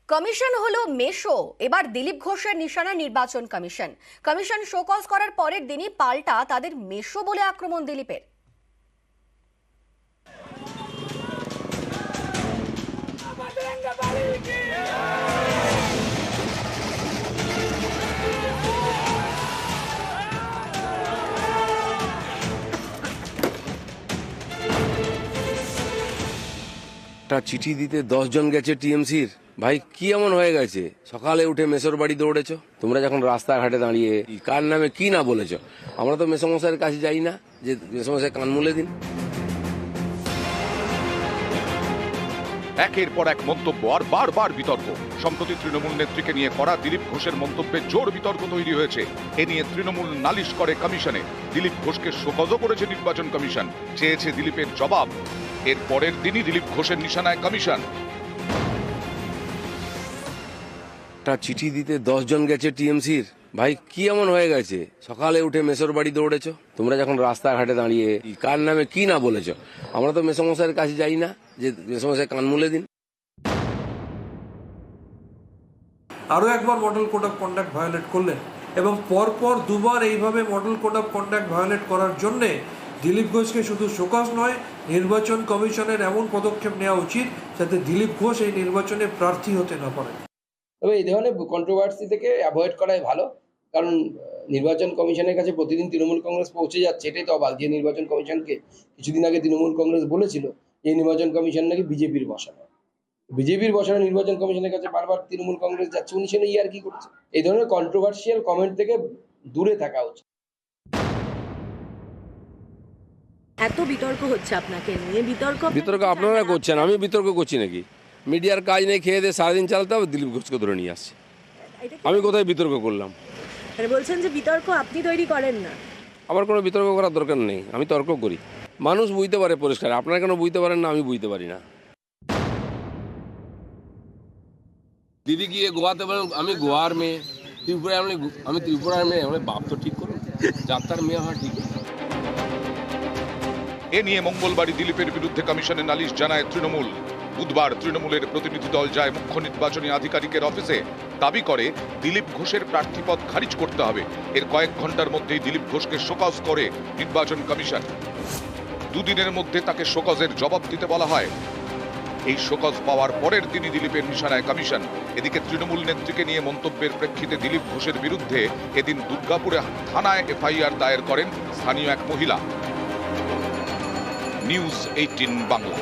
Commission হলো মেশো। এবার দিলীপ ঘোষের নিশানা নির্বাচন কমিশন। কমিশন শোকজ করার পরের দিনই পাল্টা তাদের মেশো বলে আক্রমণ দিলীপের। একটা চিঠি দিতে 10 জন গেছে টিএমসির। ভাই কি এমন হয়ে গেছে? সকালে উঠে মেসোর বাড়ি দৌড়েছো তোমরা, যখন রাস্তাঘাটে দাঁড়িয়ে কার নামে কি না বলেছো। আমরা তো মেসমশাইয়ের কাছে যাই না যে মেসমশাই কান মুলে দিন। একের পর এক মন্তব্য আর বারবার বিতর্ক। সম্প্রতি তৃণমূল নেত্রীকে নিয়ে করা দিলীপ ঘোষের মন্তব্যে জোর বিতর্ক তৈরি হয়েছে। এ নিয়ে তৃণমূল নালিশ করে কমিশনে। দিলীপ ঘোষকে শোকজও করেছে নির্বাচন কমিশন, চেয়েছে দিলীপের জবাব। এর পরের দিনই দিলীপ ঘোষের নিশানায় কমিশন। একটা চিঠি দিতে 10 জন গেছে টিএমসির। ভাই কি এমন হয়ে গেছে? সকালে উঠে মেসোর বাড়ি দৌড়েছো তোমরা, যখন রাস্তাঘাটে দাঁড়িয়ে কার নামে কি না বলেছো। আমরা তো মেসমশাইয়ের কাছে যাই না যে মেসমশাই কান মুলে দিন। আরও একবার model code of conduct violate করলেন এবং পরপর দুবার এইভাবে model code of conduct violate করার জন্যে দিলীপ ঘোষকে শুধু শোকজ নয়, নির্বাচন কমিশনের এমন পদক্ষেপ নেওয়া উচিত যাতে দিলীপ ঘোষ এই নির্বাচনে প্রার্থী হতে না পারে। তবে এই ধরনের কন্ট্রোভার্সি থেকে অ্যাভয়েড করাই ভালো, কারণ নির্বাচন কমিশনের কাছে প্রতিদিন তৃণমূল কংগ্রেস পৌঁছে যাচ্ছে। এটাই তো অবাক যে নির্বাচন কমিশনকে কিছুদিন আগে তৃণমূল কংগ্রেস বলেছিল যে নির্বাচন কমিশন নাকি বিজেপির বসানো। বিজেপির বসানো নির্বাচন কমিশনের কাছে বারবার তৃণমূল কংগ্রেস যাচ্ছে, উনি সেটা কি করছে। এই ধরনের কন্ট্রোভার্সিয়াল কমেন্ট থেকে দূরে থাকা উচিত। এত বিতর্ক হচ্ছে আপনাকে নিয়ে, বিতর্ক আপনারা করছেন, আমি বিতর্ক করছি নাকি? মিডিয়ার কাজ নেই, খেয়ে দিয়ে সারাদিন চালাতে হবে, দিলীপ ঘোষকে ধরে নিয়ে আসছে। আমি কোথায় বিতর্ক করলাম? বলছেন যে বিতর্ক আপনি তৈরি করেন না। আমার কোনো বিতর্ক করার দরকার নেই, আমি তর্ক করি। মানুষ বুঝতে পারে পরিষ্কার, আপনারা কেন বুঝতে পারেন না? আমি বুঝতে পারি না। দিদি গিয়ে গোয়াতে বলেন আমি গোয়ার মেয়ে, ত্রিপুরায় আমি ত্রিপুরার মেয়ে। আমার বাপ তো ঠিক করুন, যাত্রার মেয়ে হওয়া ঠিক। এ নিয়ে মঙ্গলবারই দিলীপের বিরুদ্ধে কমিশনে নালিশ জানায় তৃণমূল। বুধবার তৃণমূলের প্রতিনিধি দল যায় মুখ্য নির্বাচনী আধিকারিকের অফিসে। দাবি করে দিলীপ ঘোষের প্রার্থীপদ খারিজ করতে হবে। এর কয়েক ঘন্টার মধ্যেই দিলীপ ঘোষকে শোকজ করে নির্বাচন কমিশন। দুদিনের মধ্যে তাকে শোকজের জবাব দিতে বলা হয়। এই শোকজ পাওয়ার পরের দিনই দিলীপের নিশানায় কমিশন। এদিকে তৃণমূল নেত্রীকে নিয়ে মন্তব্যের প্রেক্ষিতে দিলীপ ঘোষের বিরুদ্ধে এদিন দুর্গাপুরে থানায় এফআইআর দায়ের করেন স্থানীয় এক মহিলা। নিউজ 18 বাংলা।